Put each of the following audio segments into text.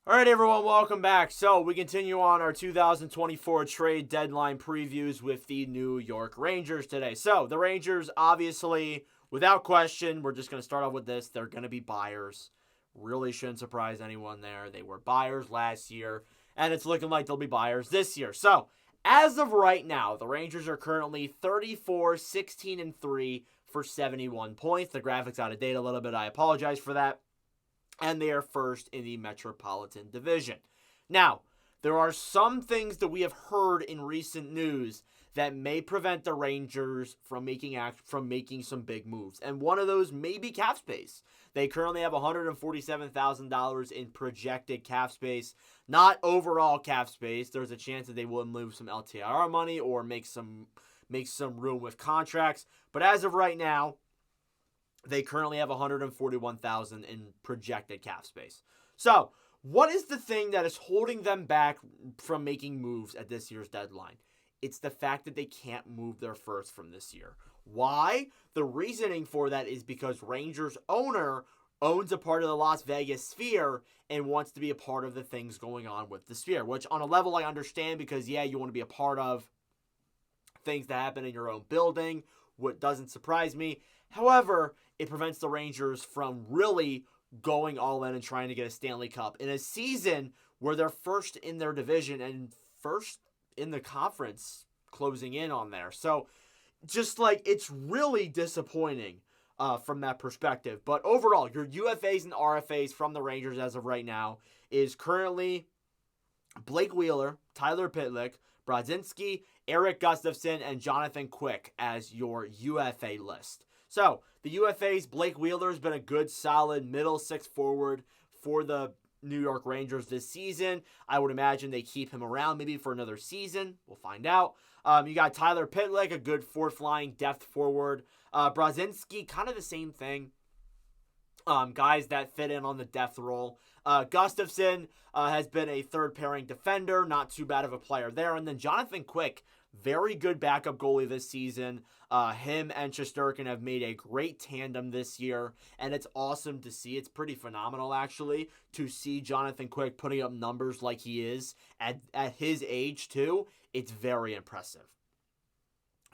All right, everyone, welcome back. So we continue on our 2024 trade deadline previews with the New York Rangers today. So the Rangers, obviously, without question, we're just going to start off with this. They're going to be buyers. Really shouldn't surprise anyone there. They were buyers last year, and it's looking like they'll be buyers this year. So as of right now, the Rangers are currently 34, 16, and 3 for 71 points. The graphic's out of date a little bit. I apologize for that. And they are first in the Metropolitan Division. Now, there are some things that we have heard in recent news that may prevent the Rangers from making some big moves. And one of those may be cap space. They currently have $147,000 in projected cap space, not overall cap space. There's a chance that they will move some LTIR money or make some room with contracts. But as of right now, they currently have $141,000 in projected cap space. So, what is the thing that is holding them back from making moves at this year's deadline? It's the fact that they can't move their first from this year. Why? The reasoning for that is because Rangers owner owns a part of the Las Vegas Sphere and wants to be a part of the things going on with the Sphere, which on a level I understand because, yeah, you want to be a part of things that happen in your own building. What doesn't surprise me. However, it prevents the Rangers from really going all in and trying to get a Stanley Cup in a season where they're first in their division and first in the conference closing in on there. So just like it's really disappointing from that perspective. But overall, your UFAs and RFAs from the Rangers as of right now is currently Blake Wheeler, Tyler Pitlick, Brodzinski, Erik Gustafsson, and Jonathan Quick as your UFA list. So, the UFAs, Blake Wheeler has been a good, solid middle six forward for the New York Rangers this season. I would imagine they keep him around maybe for another season. We'll find out. You got Tyler Pitlick, a good fourth-line depth forward. Brodzinski, kind of the same thing. Guys that fit in on the depth role. Gustafsson has been a third-pairing defender. Not too bad of a player there. And then Jonathan Quick, very good backup goalie this season. Him and Shesterkin have made a great tandem this year, and it's awesome to see. It's pretty phenomenal, actually, to see Jonathan Quick putting up numbers like he is at his age, too. It's very impressive.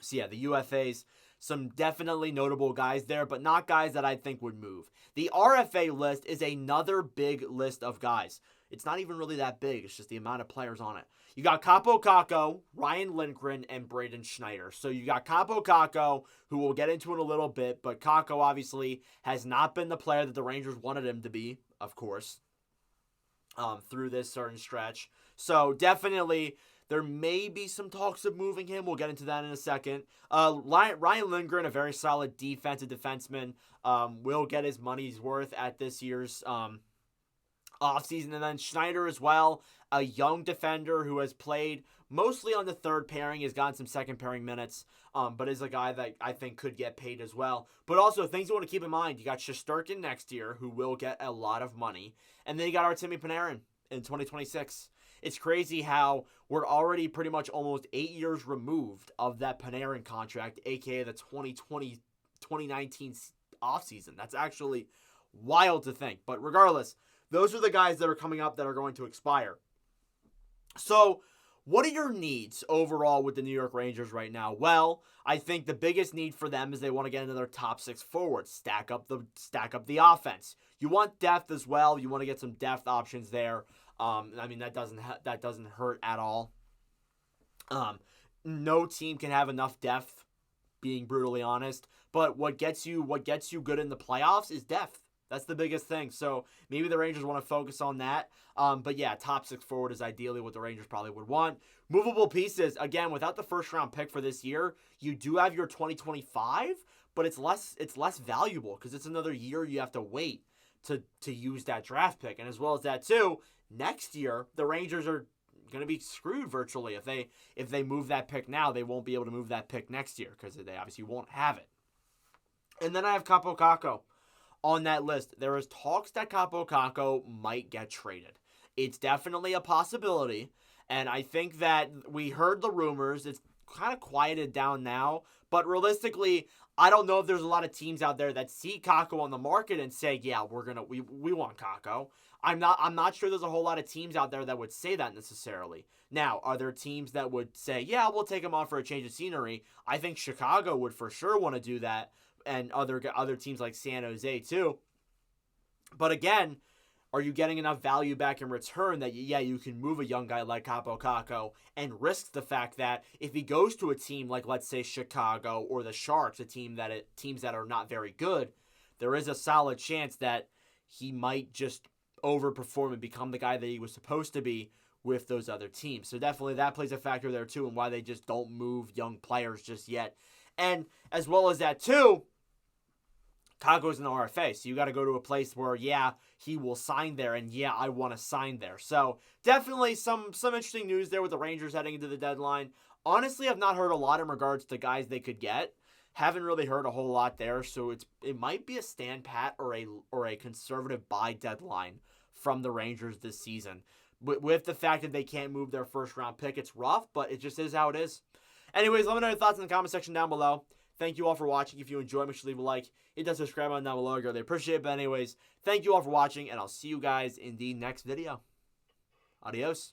So, yeah, the UFAs, some definitely notable guys there, but not guys that I think would move. The RFA list is another big list of guys. It's not even really that big. It's just the amount of players on it. You got Kaapo Kakko, Ryan Lindgren, and Braden Schneider. So you got Kaapo Kakko, who we'll get into in a little bit, but Kakko obviously has not been the player that the Rangers wanted him to be, of course, through this certain stretch. So definitely there may be some talks of moving him. We'll get into that in a second. Ryan Lindgren, a very solid defensive defenseman, will get his money's worth at this year's offseason. And then Schneider as well, a young defender who has played mostly on the third pairing, has gotten some second pairing minutes, but is a guy that I think could get paid as well. But also, things you want to keep in mind, you got Shesterkin next year, who will get a lot of money. And then you got Artemi Panarin in 2026. It's crazy how we're already pretty much almost 8 years removed of that Panarin contract, a.k.a. the 2019 offseason. That's actually wild to think. But regardless, those are the guys that are coming up that are going to expire. So, what are your needs overall with the New York Rangers right now? Well, I think the biggest need for them is they want to get into their top six forwards, stack up the offense. You want depth as well. You want to get some depth options there. I mean, that doesn't hurt at all. No team can have enough depth, being brutally honest. But what gets you good in the playoffs is depth. That's the biggest thing. So maybe the Rangers want to focus on that. But yeah, top six forward is ideally what the Rangers probably would want. Movable pieces, again, without the first round pick for this year, you do have your 2025, but it's less valuable because it's another year you have to wait to use that draft pick. And as well as that too, next year the Rangers are going to be screwed virtually. If they move that pick now, they won't be able to move that pick next year because they obviously won't have it. And then I have Kaapo Kakko on that list. There is talks that Kaapo Kakko might get traded. It's definitely a possibility, and I think that we heard the rumors. It's kind of quieted down now, but realistically, I don't know if there's a lot of teams out there that see Kakko on the market and say, yeah, we want Kakko. I'm not sure there's a whole lot of teams out there that would say that necessarily. Now, are there teams that would say, yeah, we'll take him on for a change of scenery? I think Chicago would for sure want to do that, and other teams like San Jose too. But again, are you getting enough value back in return that, yeah, you can move a young guy like Kaapo Kakko and risk the fact that if he goes to a team like, let's say, Chicago or the Sharks, teams that are not very good, there is a solid chance that he might just overperform and become the guy that he was supposed to be with those other teams. So definitely that plays a factor there too, and why they just don't move young players just yet. And as well as that too, Kakko's an RFA, so you got to go to a place where, yeah, he will sign there, and yeah, I want to sign there. So definitely some interesting news there with the Rangers heading into the deadline. Honestly, I've not heard a lot in regards to guys they could get. Haven't really heard a whole lot there, so it might be a stand pat or a conservative buy deadline from the Rangers this season. With the fact that they can't move their first round pick, it's rough, but it just is how it is. Anyways, let me know your thoughts in the comment section down below. Thank you all for watching. If you enjoyed, make sure to leave a like. Hit that subscribe button down below. I really appreciate it. But anyways, thank you all for watching, and I'll see you guys in the next video. Adios.